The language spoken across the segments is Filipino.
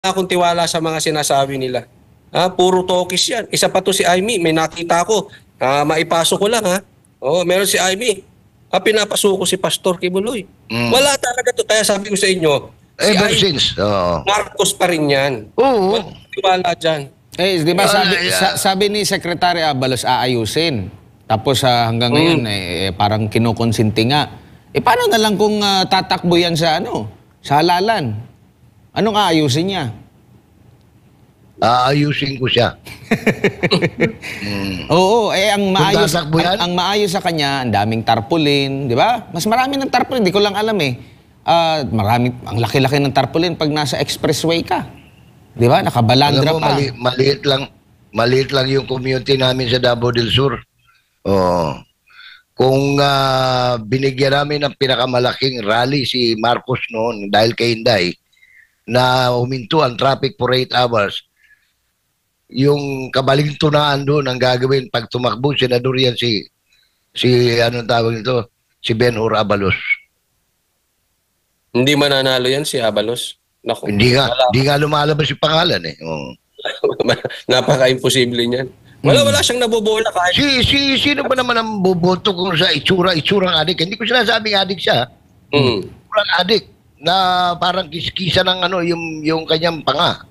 akong tiwala sa mga sinasabi nila. Puro tokis yan. Isa pa to si Aimee, may nakita ko. Maipasok ko lang ha. Meron si Aimee. Pinapasuko si Pastor Kibuloy. Wala talaga to. Kaya sabi ko sa inyo, si Ever Aimee, since. Marcos pa rin yan. Oo. Walang tiwala dyan. Di ba sabi ni Secretary Abalos aayusin. Tapos hanggang ngayon parang kinukonsinti nga. Paano na lang kung tatakbo yan sa sa halalan? Anong aayusin niya? Aayusin ko siya. Oo, ang tatakbo yan? maayos sa kanya, ang daming tarpaulin, di ba? Mas marami ng tarpaulin, di ko lang alam eh. Ang laki-laki ng tarpaulin pag nasa expressway ka. Di ba? Nakabalandra Alam mo, pa. maliit lang yung community namin sa Davao del Sur. Kung binigyan namin ng pinakamalaking rally si Marcos noon dahil kay Inday, na huminto ang traffic for 8 hours, yung kabalintunaan doon ang gagawin pag tumakbo, senador yan si anong tawag nito? Si Ben-Hur Abalos. Hindi mananalo yan si Abalos. Naku, Hindi nga lumalabas yung pangalan eh. Napaka-imposible niyan. Wala siyang nabobola kahit. Sino ba naman ang boboto kung sa itsurang adik? Hindi ko sinasabing adik siya. Itsurang adik na parang kiskisa ng yung kanyang panga.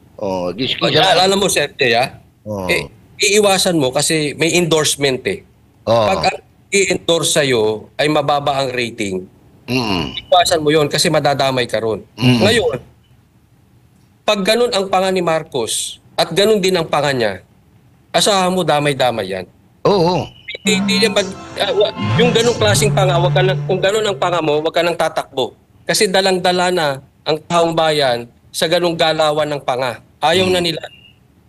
Kiskisa. Alam mo, Sir Jay, iiwasan mo kasi may endorsement eh. Pag ang i-endorse sa'yo ay mababa ang rating, iiwasan mo yon kasi madadamay ka ron. Ngayon, pag ganun ang panga ni Marcos at ganun din ang panga niya, asahan mo damay-damay yan. Oo. Hindi yung ganung klaseng panga, kung ganun ang panga mo, wag ka nang tatakbo. Kasi dalang-dala na ang taong bayan sa ganung galawan ng panga. Ayaw na nila.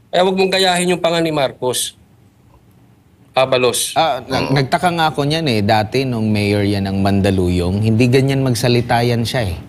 Kaya wag mong gayahin yung panga ni Marcos. Abalos. Nagtaka nga ako niyan dati nung mayor yan ng Mandaluyong, hindi ganyan magsalita yan siya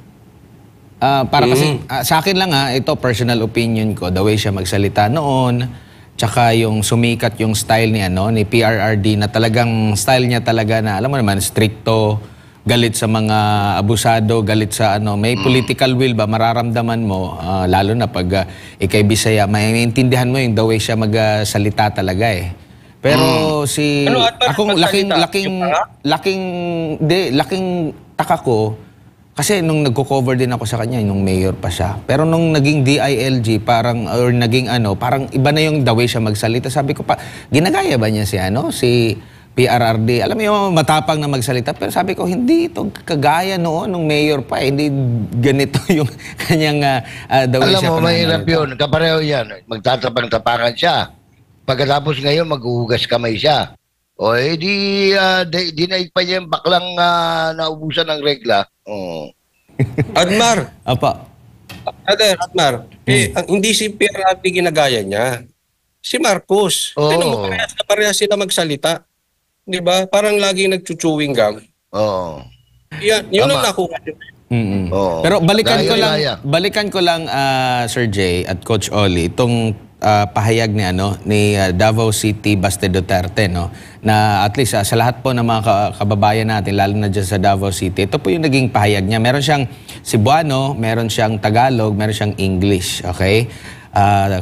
Para kasi, sa akin lang ito personal opinion ko, the way siya magsalita noon, tsaka yung sumikat yung style ni PRRD na talagang style niya talaga na, alam mo naman, stricto, galit sa mga abusado, galit sa may political will ba, mararamdaman mo, lalo na pag ikay Bisaya, maintindihan mo yung the way siya magsalita talaga Pero akong laking taka ko, kasi nung nagko-cover din ako sa kanya, nung mayor pa siya. Pero nung naging DILG, parang iba na yung the way siya magsalita. Sabi ko pa, ginagaya ba niya si PRRD? Alam mo yung matapang na magsalita. Pero sabi ko, hindi ito kagaya noon nung mayor pa. Hindi ganito yung kanyang the way siya. Alam mo, mahirap yun. Kapareho yan. Magtatapang-tapangan siya. Pagkatapos ngayon, maghuhugas kamay siya. Di naig pa niya yung baklang naubusan ng regla. Admar. Apa. Admar. Hindi si PRRD ginagaya niya. Si Marcos. Tignan mo, parehas sila magsalita. Di ba? Parang laging nagchuchewing gum. Yun ang nakuha niyo. Pero balikan ko lang Sir Jay at Coach Oli itong pahayag ni Davao City Baste Duterte na at least sa lahat po ng mga kababayan natin, lalo na dyan sa Davao City, ito po yung naging pahayag niya. Meron siyang Cebuano, meron siyang Tagalog, meron siyang English, okay?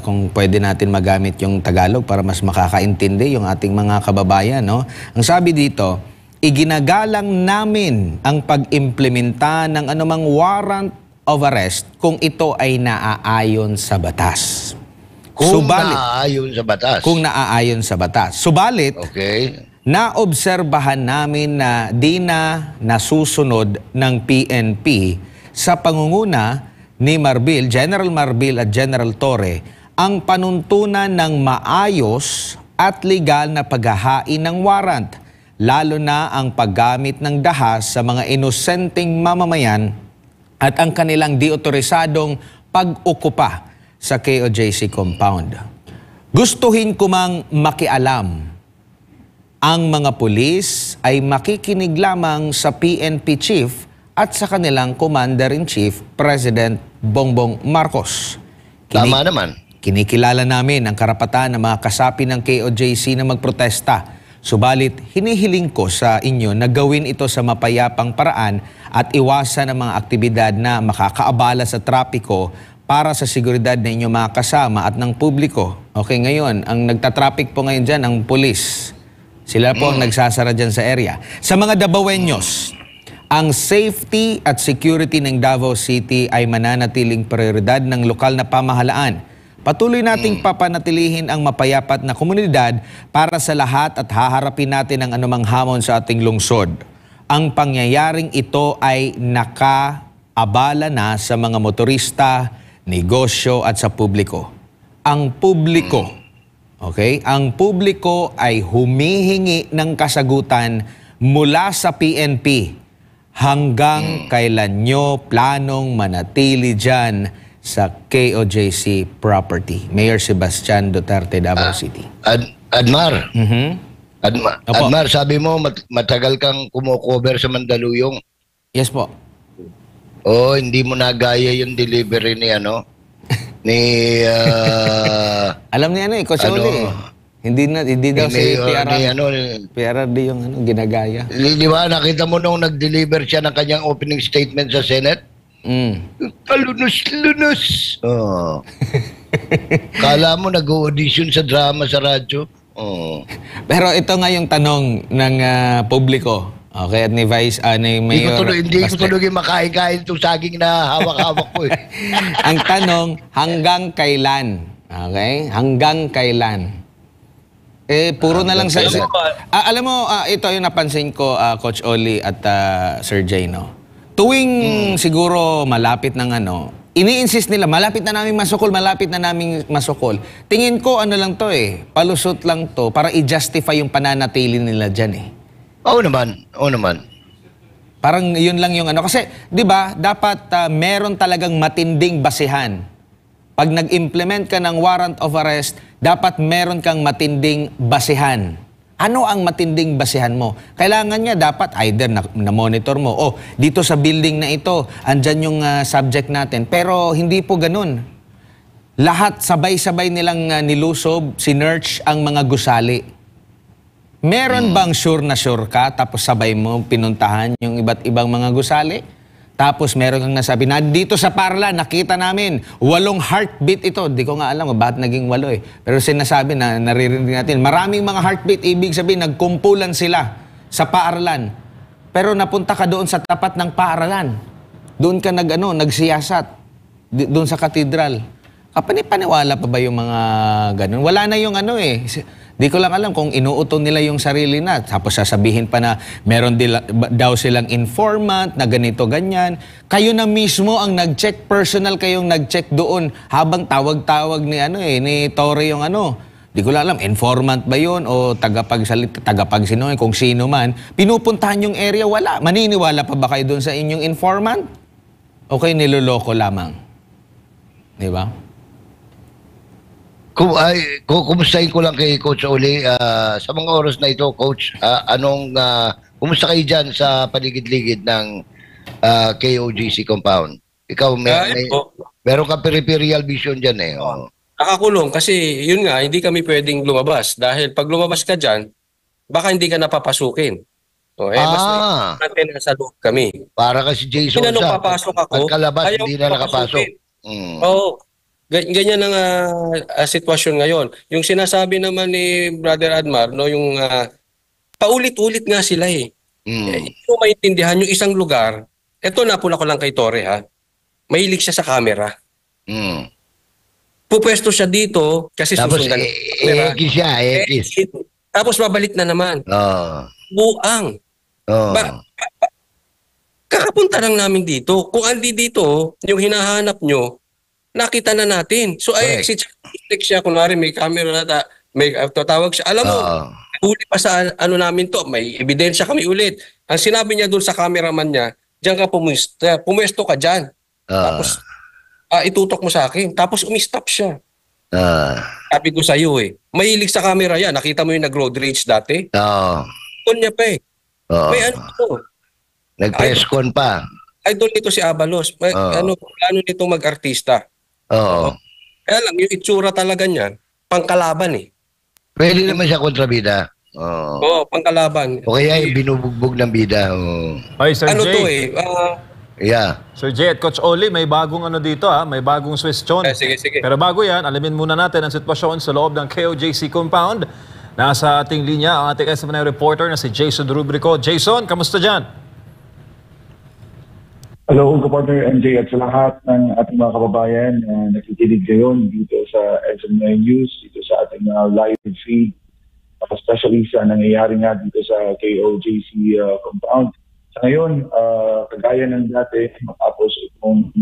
Kung pwede natin magamit yung Tagalog para mas makakaintindi yung ating mga kababayan, Ang sabi dito, iginagalang namin ang pag-implementa ng anumang warrant of arrest kung ito ay naaayon sa batas. Kung naaayon sa batas. Subalit, naobserbahan namin na di na nasusunod ng PNP sa pangunguna ni General Marbil at General Torre ang panuntunan ng maayos at legal na paghahain ng warrant, lalo na ang paggamit ng dahas sa mga inosenteng mamamayan at ang kanilang di-otorisadong pag-okupa sa KOJC compound. Gustuhin ko mang makialam, ang mga pulis ay makikinig lamang sa PNP Chief at sa kanilang Commander-in-Chief, President Bongbong Marcos. Tama naman. Kinikilala namin ang karapatan ng mga kasapi ng KOJC na magprotesta. Subalit, hinihiling ko sa inyo na gawin ito sa mapayapang paraan at iwasan ang mga aktibidad na makakaabala sa trapiko para sa seguridad ng inyong mga kasama at ng publiko. Okay, ngayon, ang nagtatraffic po ngayon dyan, ang pulis. Sila po ang nagsasara dyan sa area. Sa mga Davaoeños, ang safety at security ng Davao City ay mananatiling prioridad ng lokal na pamahalaan. Patuloy nating papanatilihin ang mapayapat na komunidad para sa lahat at haharapin natin ang anumang hamon sa ating lungsod. Ang pangyayaring ito ay nakaabala na sa mga motorista, negosyo at sa publiko. Ang publiko, okay? Ang publiko ay humihingi ng kasagutan mula sa PNP. Hanggang kailan nyo planong manatili dyan sa KOJC property? Mayor Sebastian Duterte, Davao City. Admar, Opo. Admar, sabi mo matagal kang kumukover sa Mandaluyong. Yes po. Oh, hindi mo nagaya yung delivery ni Alam niya Coach Oli. Hindi daw si PRRD yung ginagaya. Di ba, nakita mo nung nag-deliver siya ng kanyang opening statement sa Senate? Kalunos-lunos. Oh. Kala mo nag-audition sa drama sa radyo? Oh. Pero ito nga yung tanong ng publiko. Okay, at ni Mayor. Hindi ko tuloy makain-kain itong saging na hawak-hawak ko. Ang tanong, hanggang kailan? Okay? Hanggang kailan? Puro na lang sa... alam mo, ito yung napansin ko, Coach Oli at Sir Jay, no? Tuwing siguro malapit ng ini-insist nila, malapit na namin masukol. Tingin ko lang to palusot lang to para i-justify yung pananatili nila dyan Oo naman. Parang yun lang yung Kasi, di ba, dapat meron talagang matinding basihan. Pag nag-implement ka ng warrant of arrest, dapat meron kang matinding basihan. Ano ang matinding basihan mo? Kailangan niya dapat either na-monitor mo, dito sa building na ito, andyan yung subject natin. Pero hindi po ganun. Lahat sabay-sabay nilang nilusob, sinearch ang mga gusali. Meron bang sure ka tapos sabay mo pinuntahan yung iba't ibang mga gusali? Tapos meron kang nasabi, dito sa Parla, nakita namin, 8 heartbeat ito. Di ko nga alam bakit naging 8 Pero sinasabi na naririnig natin, maraming mga heartbeat, ibig sabihin, nagkumpulan sila sa paaralan. Pero napunta ka doon sa tapat ng paaralan. Doon ka nagsiyasat. Doon sa katedral. Kapani-paniwala pa ba yung mga ganun? Wala na yung Di ko lang alam kung inuuto nila yung sarili na. Tapos sasabihin pa na meron daw silang informant na ganito, ganyan. Kayo na mismo ang nag-check, personal kayong nag-check doon habang tawag-tawag ni Torre yung Di ko lang alam, informant ba yun o tagapagsinungaling, kung sino man. Pinupuntahan yung area, wala. Maniniwala pa ba kayo doon sa inyong informant? O kayo niloloko lamang? Di ba? Kumustahin ko lang kay Coach Oli. Sa mga oras na ito, Coach, kumusta kayo dyan sa paligid-ligid ng KOGC compound? Ikaw, meron ka peripheral vision dyan Nakakulong kasi yun nga, hindi kami pwedeng lumabas. Dahil pag lumabas ka dyan, baka hindi ka napapasukin. Mas natin nasa loob kami. Para kasi Jason sa papasok ako, pagkalabas, hindi na nakapasok. Oo. Ganyan ang sitwasyon ngayon. Yung sinasabi naman ni Brother Admar, yung paulit-ulit nga sila Hindi ko maintindihan yung isang lugar. Ito napula ko lang kay Torre mahilig siya sa camera. Pupwesto siya dito kasi tapos susundan siya. Tapos babalik na naman. Buang. Kakapunta lang namin dito. Kung andi dito, yung hinahanap nyo, nakita na natin. So ay exit siya, kunwari may camera na may tatawag siya. Alam mo, huli pa sa namin to, may ebidensya kami ulit. Ang sinabi niya doon sa cameraman niya, diyan ka pumuesto ka diyan. Tapos itutok mo sa akin. Tapos umistop siya. Sabi ko sa iyo mahilig sa camera yan. Nakita mo yung nag-road rage dati? Doon niya pa may to. Nag-press con pa. Idol nito si Abalos. Plano nito mag-artista. Kaya lang, yung itsura talaga niyan, pangkalaban Pwede naman siya kontrabida. Oo, pangkalaban. O kaya yung binubugbog ng bida. Ay, Sir Jay. to Yeah. Sir Jay at Coach Oli, may bagong ano dito may bagong question. Sige. Pero bago yan, alamin muna natin ang sitwasyon sa loob ng KOJC compound. Nasa ating linya ang ating SMNI reporter na si Jason Rubrico. Jason, kamusta dyan? Hello, partner MJ at sa lahat ng ating mga kababayan na nakikinig ngayon dito sa SMNI News, dito sa ating live feed, especially sa nangyayari nga dito sa KOJC compound. Sa ngayon, kagaya ng dati, matapos itong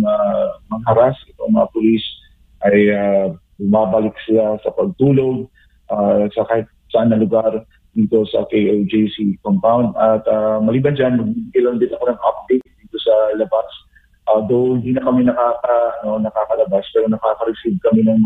mangharas, itong mga pulis ay bumabalik sila sa pagtulog sa kahit saan na lugar dito sa KOJC compound. At maliban dyan, magbibigay lang din ako ng update dito sa labas. Though hindi na kami nakakalabas, pero nakaka-receive kami ng